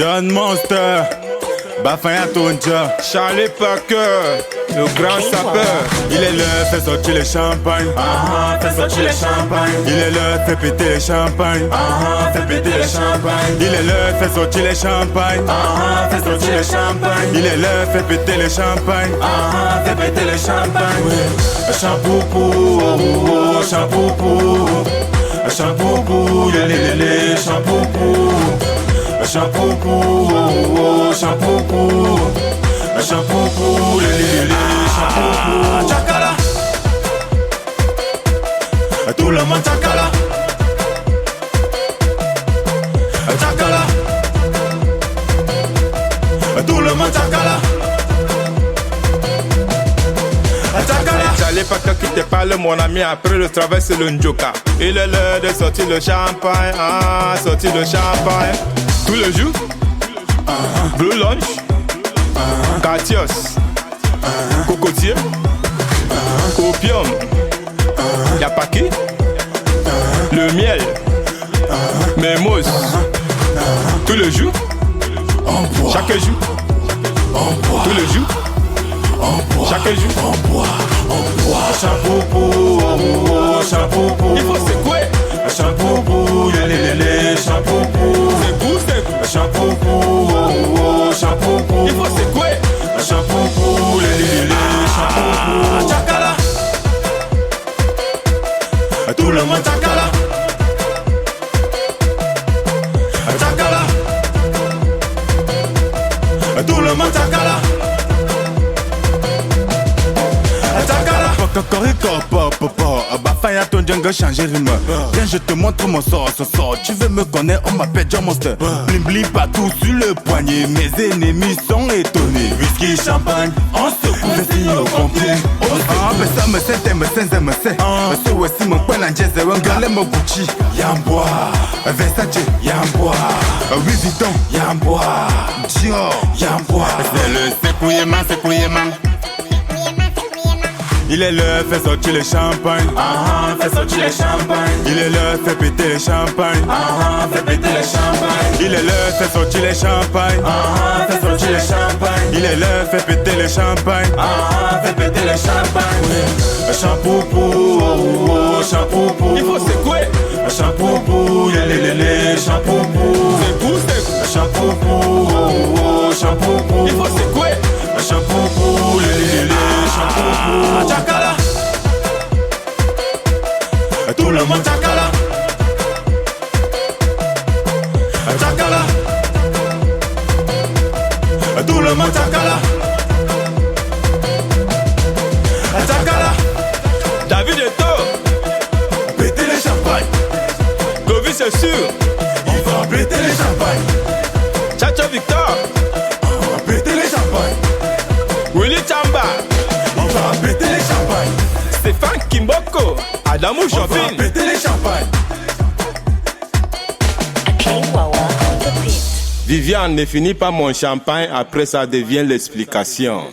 John Monster, Bafaya Tonja, Charlie Parker, le grand sapeur. il est l'heure, fait sortir les champagnes. Fais sortir les champagnes. Il est l'heure, fait péter les champagnes. Fais péter les champagnes. Il est l'heure, fait sortir les champagnes. Fais sortir les champagnes. Il est l'heure, fait péter les champagnes. Fais péter les champagnes. Champoupou, champoupou, champoupou, lélélélé, champoupou, champoupou, champoupou, champoupou, lélélélé, champoupou. Chakala. Tout le monde chakala. Chakala. Tout le monde chakala. Charlie Parker qui te parle, mon ami, après le travail c'est le Njoka. Il est l'heure de sortir le champagne, sortir le champagne. Tous les jours, Blue Lunch, Cartios, Cocotier, Opium, y'a pas qui, le miel, Memos. Tous les jours, chaque jour, tous les jours, chaque jour. Champoupou, champoupou, Il faut secouer. champoupou, lélélélé, champoupou, champoupou, champoupou, Il faut secouer. champoupou, lélélélé, champoupou. Chakala. Tout le monde chakala. Chakala. Tout le monde chakala. Chakala. Cocorico, papa, Bafaya ton jungle changer rime. Viens, je te montre mon sort, ce sort. Tu veux me connaître, on m'appelle John Monster. Blim blim partout sur le poignet. Mes ennemis sont étonnés. Whisky, champagne, on se couvre au complet. Mais ça me sait, me sait. Ce aussi mon point en jazz, un galet mon Gucci. Yambois, Versace, Yambois, Louis Vuitton, Yambois, Dior, Yambois. C'est le secouillement. Il est l'heure, fait sortir les champagnes. Fais sortir les champagnes. Il est l'heure, fait péter les champagnes. Fais péter les champagnes. Il est l'heure, fait sortir les champagnes. Fais sortir les champagnes. Il est l'heure, fait péter les champagnes. Fais péter les champagnes. Champoupou, champoupou, Il faut secouer. champoupou, lélélélé, champoupou, champoupou, champoupou, Il faut secouer. champoupou, lélélélé, champoupou. Chakala. Tout le monde chakala. Chakala. Tout le monde chakala. Chakala. David Eto. Péter les champagnes. Clovis c'est sûr. Il va péter les champagnes. Chacho Victor. On va péter les champagnes. Willy Chamba. On va péter les champagnes. Stéphane Kimboko. Adamou On va Chauvin. péter les champagnes. Viviane ne finit pas mon champagne, après ça devient l'explication.